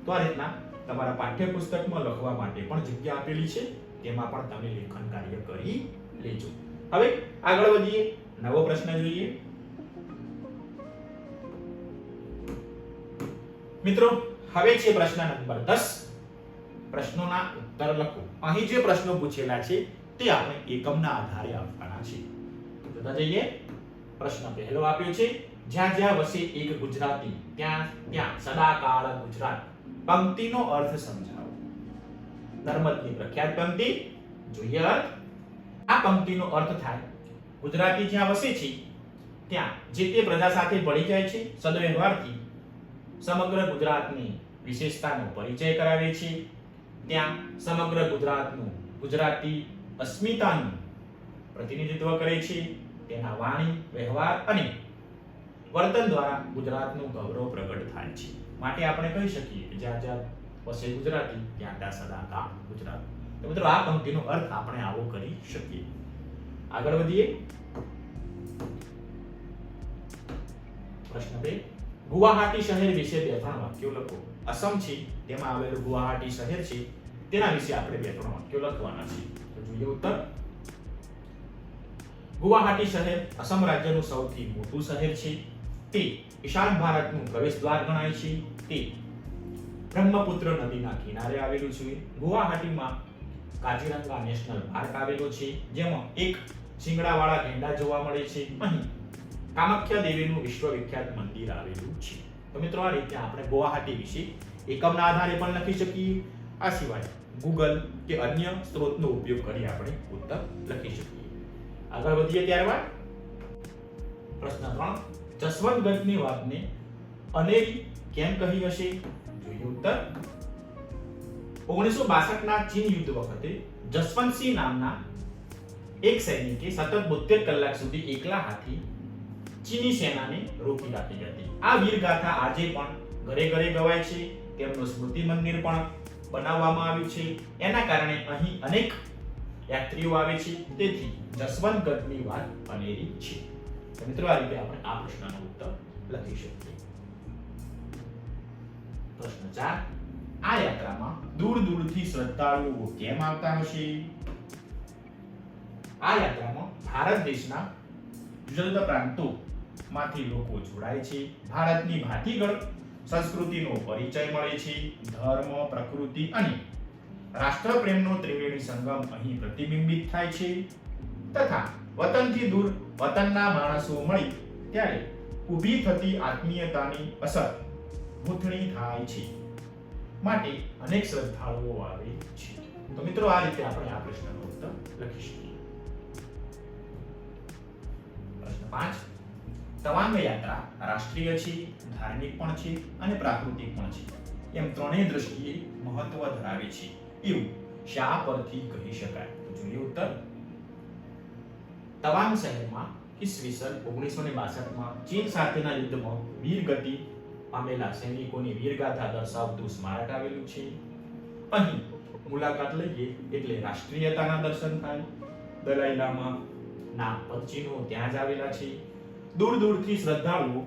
તો આ રીતના તમારા પાઠ્યપુસ્તકમાં લખવા માટે પણ જગ્યા આપેલી છે. તેમાં પણ તમે લેખન કાર્ય કરી લેજો. હવે આગળ વધીએ. નવો પ્રશ્ન જોઈએ. મિત્રો હવે છે પ્રશ્ન નંબર 10. પ્રશ્નોના ઉત્તર લખો. અહીં જે પ્રશ્નો પૂછેલા છે તે આપણે એકમના આધારે આપવાના છે. તો જોતા જઈએ. પ્રશ્ન પહેલો આપ્યો છે જ્યાં જ્યાં વસે એક ગુજરાતી ત્યાં ત્યાં સદાકાળ ગુજરાત. પંક્તિનો અર્થ સમજાવો. નર્મદની પ્રખ્યાત પંક્તિ જોઈએ અર્થ. આ પંક્તિનો અર્થ થાય ગુજરાતી જ્યાં વસે છે ત્યાં જે તે પ્રજા સાથે ભળી જાય છે, સદવ્યવહારથી સમગ્ર ગુજરાતની વિશેષતાનો પરિચય કરાવે છે, ત્યાં સમગ્ર ગુજરાતનું ગુજરાતી અસ્મિતાનું પ્રતિનિધિત્વ કરે છે, તેના વાણી, વ્યવહાર અને વર્તન દ્વારા ગુજરાતનું ગૌરવ પ્રગટ થાય છે. માટે આપણે કહી શકીએ કે જ્યાં જ્યાં વસે ગુજરાતી ત્યાં ત્યાં સદાકાળ ગુજરાત. તો મિત્રો આ પંક્તિનો અર્થ આપણે આવો કરી શકીએ. આગળ વધીએ. પ્રશ્ન 2. ગુવાહાટી શહેર વિશે 2-3 વાક્યો લખો. અસમ છે તેમાં આવેલું ગુવાહાટી શહેર છે તેના વિશે આપણે 2-3 વાક્યો લખવાના છે. તો જોઈએ ઉત્તર. ગુવાહાટી શહેર અસમ રાજ્યનું સૌથી મોટું શહેર છે. તે ઈશાન ભારતનું પ્રવેશદ્વાર ગણાય છે. તે બ્રહ્મપુત્ર નદીના કિનારે આવેલું છે. ગુવાહાટીમાં કાઝીરંગા નેશનલ પાર્ક આવેલો છે જેમાં એક શિંગડાવાળા ગેંડા જોવા મળે છે. અહીં કામાખ્યા દેવીનું વિશ્વવિખ્યાત મંદિર આવેલું છે? તો મિત્રો આ રીતે આપણે ગુવાહાટી વિશે એકમના આધારે પણ લખી શકીએ. આ સિવાય ગૂગલ કે અન્ય સ્ત્રોતનો ઉપયોગ કરી આપણે ઉત્તર લખી શકીએ. આગળ વધીએ ત્યારબાદ પ્રશ્ન 3, જસવંતગઢની વાતને અનેરી કેમ કહી હશે? જોઈએ ઉત્તર. 1962 ના ચીન યુદ્ધ વખતે જસવંતસિંહ નામના એક સૈનિકે સતત 72 કલાક સુધી એકલા હાથી ચીની સેનાને રોકી રાખી હતી. આ વીરગાથા આજે પણ ઘરે ઘરે ગવાય છે. તેમનું સ્મૃતિ મંદિર પણ બનાવવામાં આવ્યું છે. એના કારણે અહીં અનેક યાત્રીઓ આવે છે. તેથી જસવંતગઢની વાત અનેરી છે. તો મિત્રો આ રીતે આપણે આ પ્રશ્નનો ઉત્તર લખી શકીએ. પ્રશ્ન 4, આ યાત્રામાં દૂર દૂરથી શ્રદ્ધાળુઓ કેમ આવતા હશે? આ યાત્રામાં ભારત દેશના જુદા જુદા પ્રાંતોમાંથી લોકો જોડાય છે. ભારતની ભાતીગળ સંસ્કૃતિનો પરિચય મળે છે. ધર્મ, પ્રકૃતિ અને રાષ્ટ્રપ્રેમનો ત્રિવેણી સંગમ અહીં પ્રતિબિંબિત થાય છે. તથા વતનથી દૂર વતનના માણસો મળી ત્યારે ઊભી થતી આત્મીયતાની અસર ગૂંથણી થાય છે. માટે અનેક શ્રદ્ધાળુઓ આવે છે. તો મિત્રો આ રીતે આપણે આ પ્રશ્નનો ઉત્તર લખી શકીએ. પ્રશ્ન 5, તવાંગ યાત્રા રાષ્ટ્રીય છે, ધાર્મિક પણ છે અને પ્રાકૃતિક પણ છે. એમ ત્રણેય દ્રષ્ટિએ મહત્વ ધરાવે છે એવું શા પરથી કહી શકાય? તો જોઈએ ઉત્તર. તવાંગ શહેરમાં ઈસવીસન 1962 માં ચીન સાથેના યુદ્ધમાં વીરગતિ પામેલા સૈનિકોની વીરગાથા દર્શાવતું સ્મારક આવેલું છે. અહીં મુલાકાત લઈએ એટલે રાષ્ટ્રીયતાના દર્શન થાય. દલાઈ લામા ના પદચિહ્નો ત્યાં જ આવેલા છે. દૂર દૂરથી શ્રદ્ધાળુઓ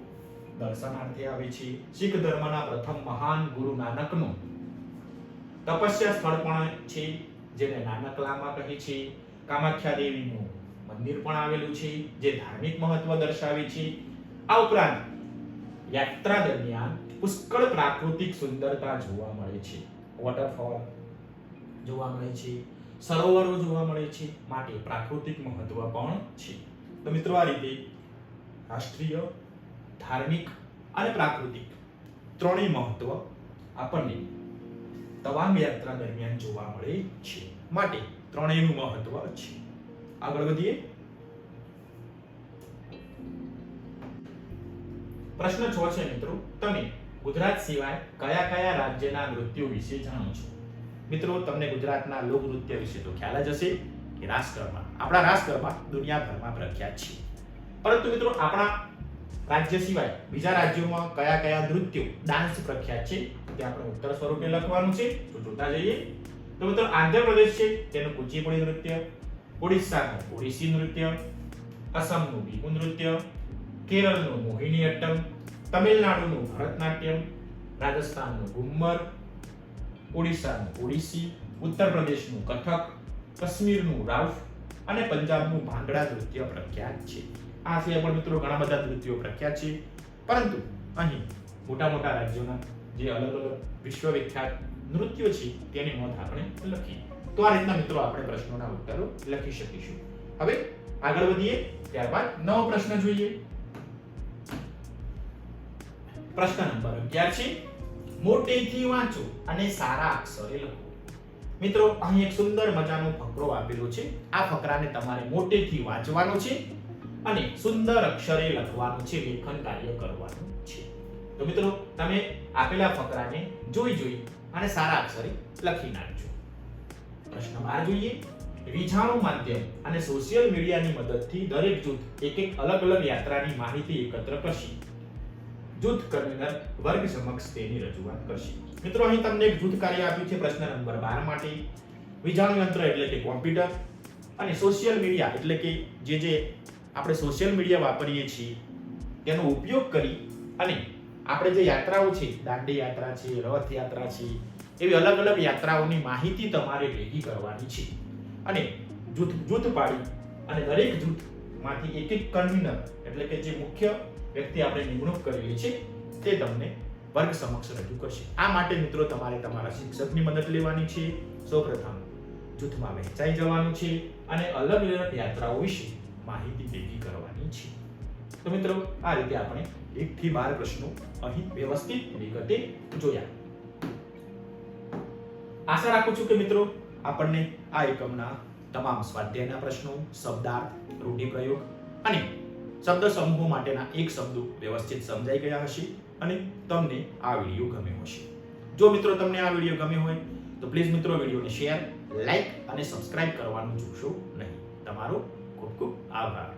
દર્શનાર્થે આવે છે. શીખ ધર્મના પ્રથમ મહાન ગુરુ નાનકનું તપસ્યા સ્થળ પણ છે, જેને નાનક લામા કહે છે. કામાખ્યા દેવીનું મંદિર પણ આવેલું છે, જે ધાર્મિક મહત્વ દર્શાવે છે. આ ઉપરાંત યાત્રા દરમિયાન પુષ્કળ પ્રાકૃતિક સુંદરતા જોવા મળે છે. વોટરફોલ જોવા મળે છે, સરોવરો જોવા મળે છે. માટે પ્રાકૃતિક મહત્વ પણ છે. તો મિત્રો આ રીતે રાષ્ટ્રીય, ધાર્મિક અને પ્રાકૃતિક ત્રણેય મહત્વ આપણને તવાંગ યાત્રા દરમિયાન જોવા મળે છે. માટે ત્રણેયનું મહત્વ છે. આગળ વધીએ. પ્રશ્ન 6 છે મિત્રો, તમે ગુજરાત સિવાય કયા કયા રાજ્યના નૃત્યો વિશે જાણો છો? મિત્રો તમને ગુજરાતના લોક નૃત્ય વિશે તો ખ્યાલ જ હશે કે રાસ ગરબા. આપણા રાસ ગરબા દુનિયાભરમાં પ્રખ્યાત છે. પરંતુ મિત્રો આપણા રાજ્ય સિવાય બીજા રાજ્યોમાં કયા કયા નૃત્યો, ડાન્સ પ્રખ્યાત છે તે આપણે ઉત્તર સ્વરૂપે લખવાનું છે. તો જોતા જઈએ. તો મિત્રો આંધ્રપ્રદેશ છે તેનું કુચીપુડી નૃત્ય, ઓડિશાનું ઓડિસી નૃત્ય, અસમનું બિહુ નૃત્ય, કેરળનું મોહિની અટ્ટમ, તમિલનાડુનું ભરતનાટ્યમ, રાજસ્થાનનું ઘુમ્મર, ઓડિશાનું ઓડિસી, ઉત્તર પ્રદેશનું કથક, કાશ્મીરનું રાઉફ અને પંજાબનું ભાંગડા નૃત્ય પ્રખ્યાત છે. આ સિવાય પણ મિત્રો ઘણા બધા નૃત્યો પ્રખ્યાત છે. પરંતુ અહીં મોટા મોટા રાજ્યોના જે અલગ અલગ વિશ્વવિખ્યાત નૃત્યો છે તેની નોંધ આપણે લખી. તો આ રીતના મિત્રો આપણે પ્રશ્નોના ઉત્તરો લખી શકીશું. હવે આગળ વધીએ. ત્યારબાદ નવો પ્રશ્ન જોઈએ. પ્રશ્ન નંબર 11 છે, મોટેથી વાંચો અને સારા અક્ષરે લખો. મિત્રો અહીં એક સુંદર મજાનો ફકરો આપેલો છે. આ ફકરાને તમારે મોટેથી વાંચવાનો છે અને સુંદર અક્ષરે લખવાનું છે, લેખન કાર્ય કરવાનું છે. તો મિત્રો તમે આપેલા ફકરાને જોઈ અને સારા અક્ષરે લખી નાખજો. પ્રશ્ન 12 જોઈએ. વિજાણુ માધ્યમ અને સોશિયલ મીડિયાની મદદથી દરેક જૂથ એક અલગ અલગ યાત્રાની માહિતી એકત્ર કરશે. જૂથ કન્વીનર વર્ગ સમક્ષ તેની રજૂઆત કરશે. મિત્રો અહીં તમને એક જૂથ કાર્ય આપ્યું છે પ્રશ્ન નંબર 12 માટે. વિજાણુ યંત્ર એટલે કે કોમ્પ્યુટર અને સોશિયલ મીડિયા એટલે કે જે આપણે સોશિયલ મીડિયા વાપરીએ છીએ તેનો ઉપયોગ કરી અને આપણે જે યાત્રાઓ છે, દાંડી યાત્રા છે, રથયાત્રા છે, એવી અલગ અલગ યાત્રાઓની માહિતી તમારે ભેગી કરવાની છે અને જૂથ પાડી અને દરેક જૂથમાંથી એક કન્વીનર એટલે કે જે મુખ્ય વ્યક્તિ આપણે નિમણૂક કરેલી છે તે તમને વર્ગ સમક્ષ રજૂ કરશે. આ માટે મિત્રો તમારે તમારા શિક્ષકની મદદ લેવાની છે. સૌપ્રથમ જૂથમાં વહેંચાઈ જવાનું છે અને અલગ અલગ યાત્રાઓ વિશે માહિતી ભેગી કરવાની છે. તો મિત્રો આ રીતે આપણે 1 થી 12 પ્રશ્નો અહીં વ્યવસ્થિત વિગતે જોયા. આશા રાખું છું કે મિત્રો આપણને આ એકમના તમામ સ્વાધ્યાયના પ્રશ્નો, શબ્દાર્થ, રૂઢિપ્રયોગ અને શબ્દ સમૂહો માટેના એક શબ્દો વ્યવસ્થિત સમજાઈ ગયા હશે અને તમને આ વિડીયો ગમ્યો હશે. જો મિત્રો તમને આ વિડીયો ગમ્યો હોય તો પ્લીઝ મિત્રો વિડીયોને શેર, લાઈક અને સબસ્ક્રાઇબ કરવાનું ચૂકશો નહીં. તમારો ખૂબ ખૂબ આભાર.